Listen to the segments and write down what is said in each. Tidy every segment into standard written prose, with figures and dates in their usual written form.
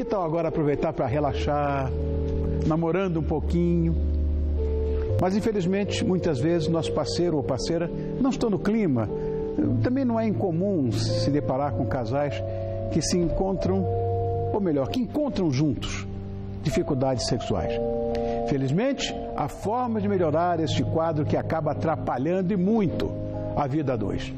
tal agora aproveitar para relaxar, namorando um pouquinho? Mas, infelizmente, muitas vezes, nosso parceiro ou parceira não estão no clima. Também não é incomum se deparar com casais que se encontram, ou melhor, que encontram juntos dificuldades sexuais. Felizmente, há forma de melhorar este quadro que acaba atrapalhando e muito a vida a dois.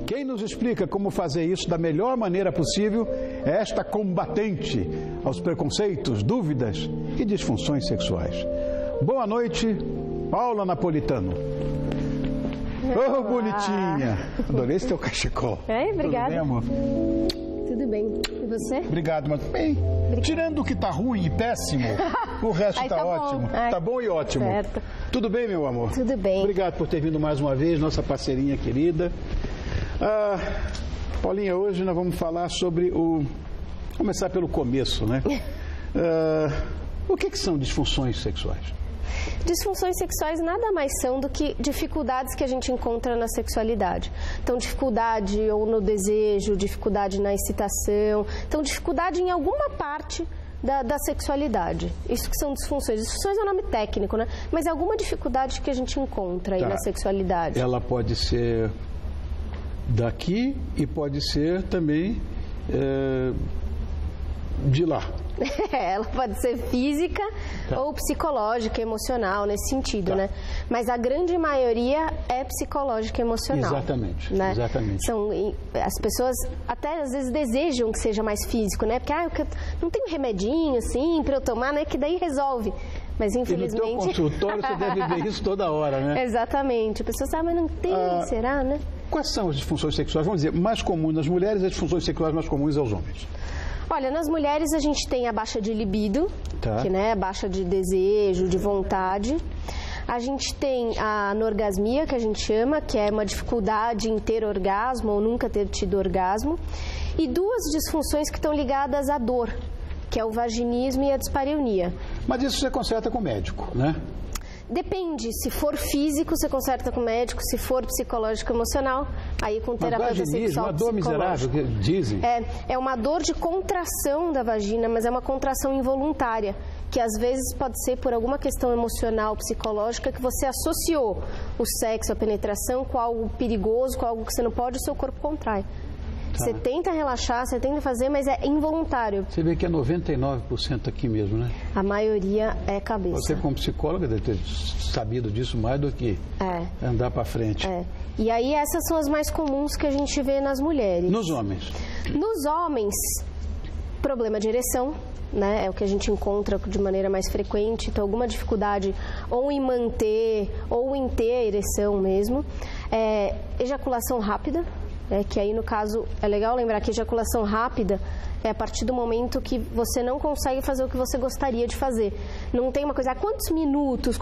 Quem nos explica como fazer isso da melhor maneira possível é esta combatente aos preconceitos, dúvidas e disfunções sexuais. Boa noite, Paula Napolitano. Ô, bonitinha! Adorei esse teu cachecol. Obrigada. Tudo bem, amor? Tudo bem. E você? Obrigado, mas bem. Obrigada. Tirando o que tá ruim e péssimo, o resto tá ótimo. Tá bom e ótimo. Certo. Tudo bem, meu amor? Tudo bem. Obrigado por ter vindo mais uma vez, nossa parceirinha querida. Paulinha, hoje nós vamos falar sobre começar pelo começo, né? O que são disfunções sexuais? Disfunções sexuais nada mais são do que dificuldades que a gente encontra na sexualidade. Então, dificuldade ou no desejo, dificuldade na excitação. Então, dificuldade em alguma parte da sexualidade. Isso que são disfunções. Disfunções é um nome técnico, né? Mas é alguma dificuldade que a gente encontra aí na sexualidade. Ela pode ser daqui e pode ser também de lá. Ela pode ser física ou psicológica, emocional, nesse sentido, né? Mas a grande maioria é psicológica e emocional. Exatamente, né? Exatamente. As pessoas até às vezes desejam que seja mais físico, né? Porque eu não tenho remedinho assim para eu tomar, né? Que daí resolve. Mas infelizmente... E no teu consultório você deve ver isso toda hora, né? Exatamente. A pessoa sabe, mas não tem, será, né? Quais são as disfunções sexuais, vamos dizer, mais comuns nas mulheres e as disfunções sexuais mais comuns aos homens? Olha, nas mulheres a gente tem a baixa de libido, que é baixa de desejo, de vontade. A gente tem a anorgasmia, que a gente chama, que é uma dificuldade em ter orgasmo ou nunca ter tido orgasmo. E duas disfunções que estão ligadas à dor, que é o vaginismo e a dispareunia. Mas isso você conserta com o médico, né? Depende, se for físico, você conserta com o médico, se for psicológico emocional, aí com terapeuta sexual uma dor miserável, que dizem. É uma dor de contração da vagina, mas é uma contração involuntária, que às vezes pode ser por alguma questão emocional, psicológica, que você associou o sexo, a penetração com algo perigoso, com algo que você não pode, o seu corpo contrai. Você tenta relaxar, você tenta fazer, mas é involuntário. Você vê que é 99% aqui mesmo, né? A maioria é cabeça. Você, como psicóloga, deve ter sabido disso mais do que andar para frente. E aí essas são as mais comuns que a gente vê nas mulheres. Nos homens? Nos homens, problema de ereção, né? É o que a gente encontra de maneira mais frequente. Então, alguma dificuldade ou em manter ou em ter a ereção mesmo. Ejaculação rápida. Que aí, no caso, é legal lembrar que ejaculação rápida é a partir do momento que você não consegue fazer o que você gostaria de fazer. Não tem uma coisa, quantos minutos?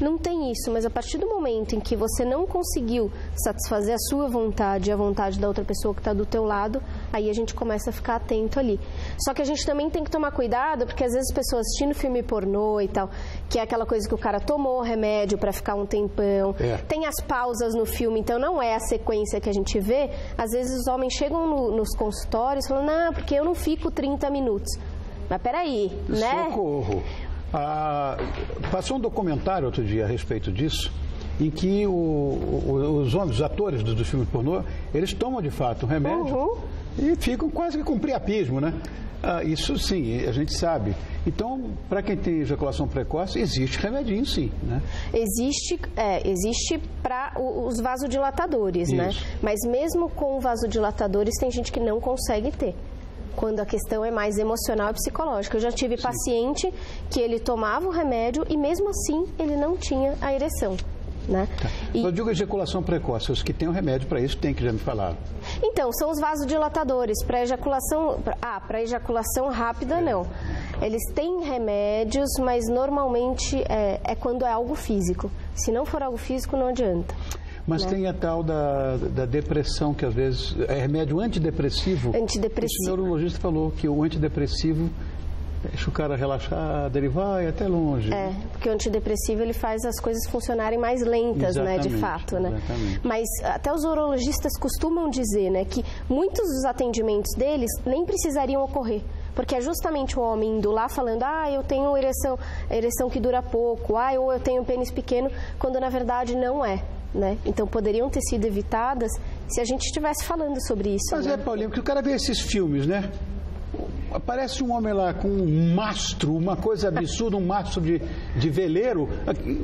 Não tem isso, mas a partir do momento em que você não conseguiu satisfazer a sua vontade e a vontade da outra pessoa que está do teu lado, aí a gente começa a ficar atento ali. Só que a gente também tem que tomar cuidado, porque às vezes as pessoas assistindo filme pornô e tal, que é aquela coisa que o cara tomou remédio para ficar um tempão, tem as pausas no filme, então não é a sequência que a gente vê. Às vezes os homens chegam nos consultórios falando, não, porque eu não fico 30 minutos. Mas peraí, né? Socorro! Passou um documentário outro dia a respeito disso, em que os homens, os atores dos filmes pornô, eles tomam de fato um remédio e ficam quase que com priapismo, né? Isso sim, a gente sabe. Então, para quem tem ejaculação precoce, existe remedinho sim, né? Existe para os vasodilatadores, né? Mas mesmo com vasodilatadores, tem gente que não consegue ter, quando a questão é mais emocional e psicológica. Eu já tive paciente que ele tomava o remédio e mesmo assim ele não tinha a ereção, né? Eu digo ejaculação precoce, os que têm o remédio para isso tem, que já me falaram. Então, são os vasodilatadores. Para ejaculação rápida, não. Eles têm remédios, mas normalmente é quando é algo físico. Se não for algo físico, não adianta. Mas tem a tal da depressão, que às vezes é remédio antidepressivo. Antidepressivo. O neurologista falou que o antidepressivo deixa o cara relaxado, ele vai até longe. Porque o antidepressivo ele faz as coisas funcionarem mais lentas, né, de fato, né? Exatamente. Mas até os urologistas costumam dizer, né, que muitos dos atendimentos deles nem precisariam ocorrer, Porque é justamente o homem indo lá falando, eu tenho ereção que dura pouco, ou eu tenho pênis pequeno, quando na verdade não é. Né? Então poderiam ter sido evitadas se a gente estivesse falando sobre isso. Mas né? Paulinho, porque o cara vê esses filmes, né? Aparece um homem lá com um mastro, uma coisa absurda, um mastro de veleiro.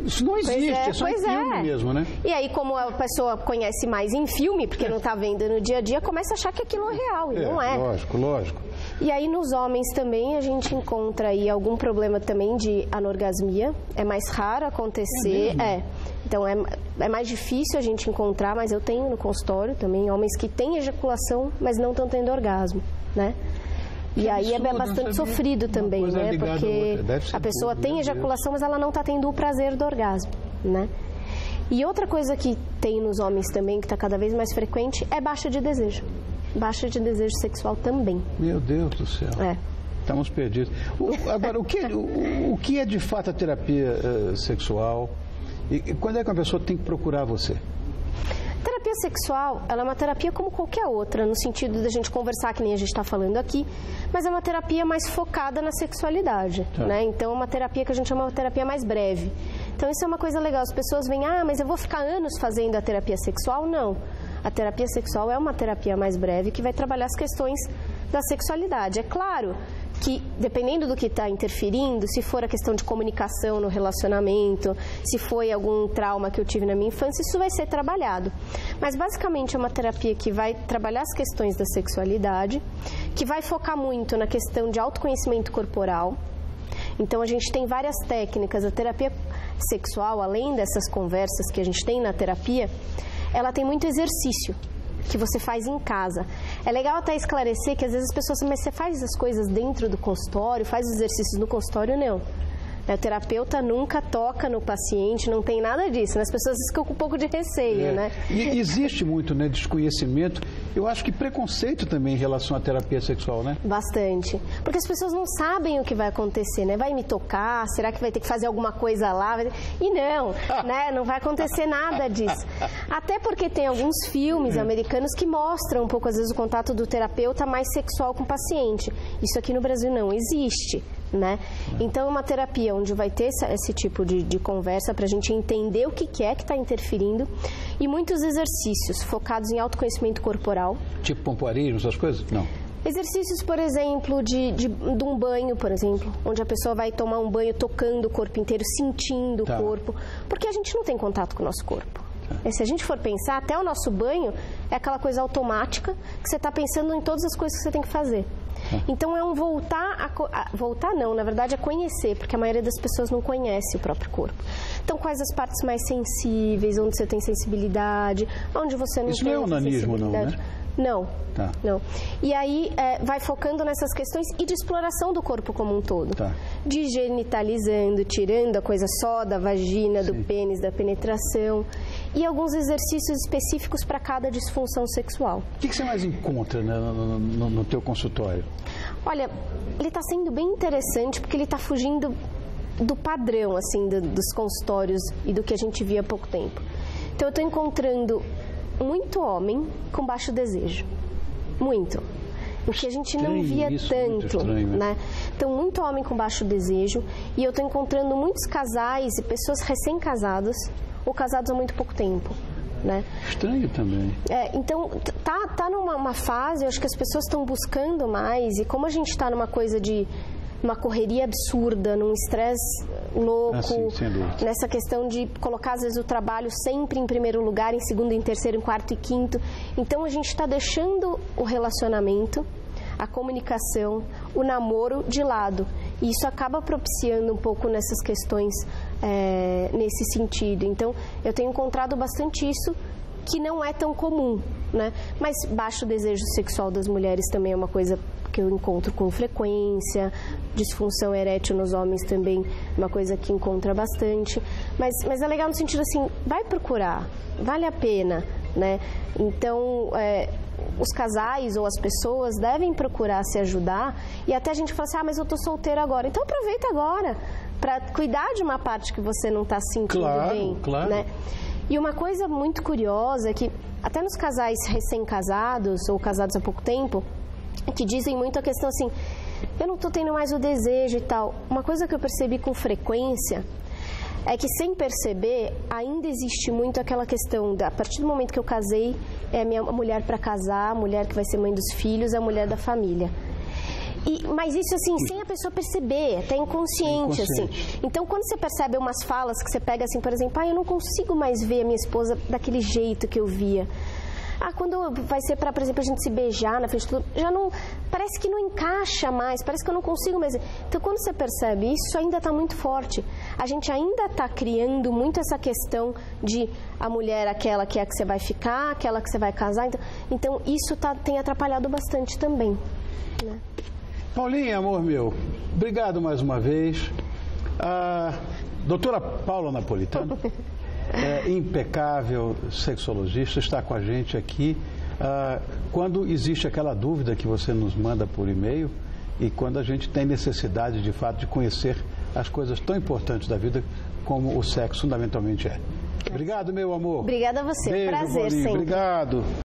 Isso não existe, é só em filme mesmo, né? E aí, como a pessoa conhece mais em filme, porque não está vendo no dia a dia, começa a achar que aquilo é real, e não é. Lógico. E aí, nos homens também, a gente encontra aí algum problema também de anorgasmia. É mais raro acontecer. Então, é mais difícil a gente encontrar, mas eu tenho no consultório também homens que têm ejaculação, mas não estão tendo orgasmo, né? E aí é bastante sofrido também, né? Porque a pessoa tem ejaculação, mas ela não está tendo o prazer do orgasmo, né? E outra coisa que tem nos homens também, que está cada vez mais frequente, é baixa de desejo. Baixa de desejo sexual também. Meu Deus do céu. Estamos perdidos. Agora, o que é de fato a terapia sexual? E quando é que uma pessoa tem que procurar você? Terapia sexual, ela é uma terapia como qualquer outra, no sentido da gente conversar, que nem a gente está falando aqui, mas é uma terapia mais focada na sexualidade, né? Então, é uma terapia que a gente chama de terapia mais breve. Então, isso é uma coisa legal. As pessoas veem, mas eu vou ficar anos fazendo a terapia sexual? Não. A terapia sexual é uma terapia mais breve que vai trabalhar as questões da sexualidade. É claro que, dependendo do que está interferindo, se for a questão de comunicação no relacionamento, se foi algum trauma que eu tive na minha infância, isso vai ser trabalhado. Mas, basicamente, é uma terapia que vai trabalhar as questões da sexualidade, que vai focar muito na questão de autoconhecimento corporal. Então, a gente tem várias técnicas. A terapia sexual, além dessas conversas que a gente tem na terapia, ela tem muito exercício que você faz em casa. É legal até esclarecer que às vezes as pessoas dizem, mas você faz as coisas dentro do consultório, faz os exercícios no consultório? Não. O terapeuta nunca toca no paciente, não tem nada disso. As pessoas ficam com um pouco de receio, né? E existe muito, né, desconhecimento. Eu acho que preconceito também em relação à terapia sexual, né? Bastante. Porque as pessoas não sabem o que vai acontecer, né? Vai me tocar? Será que vai ter que fazer alguma coisa lá? E não, né? Não vai acontecer nada disso. Até porque tem alguns filmes americanos que mostram um pouco, às vezes, o contato do terapeuta mais sexual com o paciente. Isso aqui no Brasil não existe. Né? Então, é uma terapia onde vai ter esse tipo de conversa para a gente entender o que é que está interferindo e muitos exercícios focados em autoconhecimento corporal. Tipo pompoarismo, essas coisas? Não. Exercícios, por exemplo, de um banho, por exemplo, onde a pessoa vai tomar um banho tocando o corpo inteiro, sentindo o corpo, porque a gente não tem contato com o nosso corpo. Se a gente for pensar, até o nosso banho é aquela coisa automática que você está pensando em todas as coisas que você tem que fazer. Então, é um voltar não, na verdade é conhecer, porque a maioria das pessoas não conhece o próprio corpo. Então, quais as partes mais sensíveis, onde você tem sensibilidade, onde você não tem sensibilidade. Isso não é onanismo, não, né? Não, não. E aí vai focando nessas questões e de exploração do corpo como um todo. De genitalizando, tirando a coisa só da vagina, do pênis, da penetração. E alguns exercícios específicos para cada disfunção sexual. O que você mais encontra, né, no teu consultório? Olha, ele está sendo bem interessante porque ele está fugindo do padrão, assim, dos consultórios e do que a gente via há pouco tempo. Então, eu estou encontrando muito homem com baixo desejo. Muito. O que a gente não via tanto, né? Então, muito homem com baixo desejo. E eu estou encontrando muitos casais e pessoas recém-casados ou casados há muito pouco tempo, né? Estranho também. Então, tá numa fase, eu acho que as pessoas estão buscando mais. E como a gente está numa coisa de uma correria absurda, num estresse louco, nessa questão de colocar, às vezes, o trabalho sempre em primeiro lugar, em segundo, em terceiro, em quarto e quinto. Então, a gente está deixando o relacionamento, a comunicação, o namoro de lado. E isso acaba propiciando um pouco nessas questões, nesse sentido. Então, eu tenho encontrado bastante isso, que não é tão comum, né? Mas baixo desejo sexual das mulheres também é uma coisa que eu encontro com frequência, disfunção erétil nos homens também é uma coisa que encontra bastante, mas é legal no sentido assim, vai procurar, vale a pena, né? Então, os casais ou as pessoas devem procurar se ajudar e até a gente fala assim, mas eu tô solteira agora, então aproveita agora para cuidar de uma parte que você não está sentindo bem, né? E uma coisa muito curiosa é que até nos casais recém-casados ou casados há pouco tempo, que dizem muito a questão assim, eu não estou tendo mais o desejo e tal. Uma coisa que eu percebi com frequência é que, sem perceber, ainda existe muito aquela questão a partir do momento que eu casei, é a minha mulher para casar, a mulher que vai ser mãe dos filhos, é a mulher da família. Mas isso, assim, sem a pessoa perceber, até inconsciente, assim. Então, quando você percebe umas falas que você pega, assim, por exemplo, eu não consigo mais ver a minha esposa daquele jeito que eu via. Quando vai ser para, por exemplo, a gente se beijar na frente de tudo, já não, parece que não encaixa mais, parece que eu não consigo mais. Então, quando você percebe isso, ainda está muito forte. A gente ainda está criando muito essa questão de a mulher aquela que é a que você vai ficar, aquela que você vai casar. Então isso tem atrapalhado bastante também, né? Paulinha, amor meu, obrigado mais uma vez. Doutora Paula Napolitano, impecável sexologista, está com a gente aqui. Quando existe aquela dúvida que você nos manda por e-mail e quando a gente tem necessidade, de fato, de conhecer as coisas tão importantes da vida como o sexo fundamentalmente é. Obrigado, meu amor. Obrigada a você. Beijo, prazer Bolinho. sempre. Obrigado.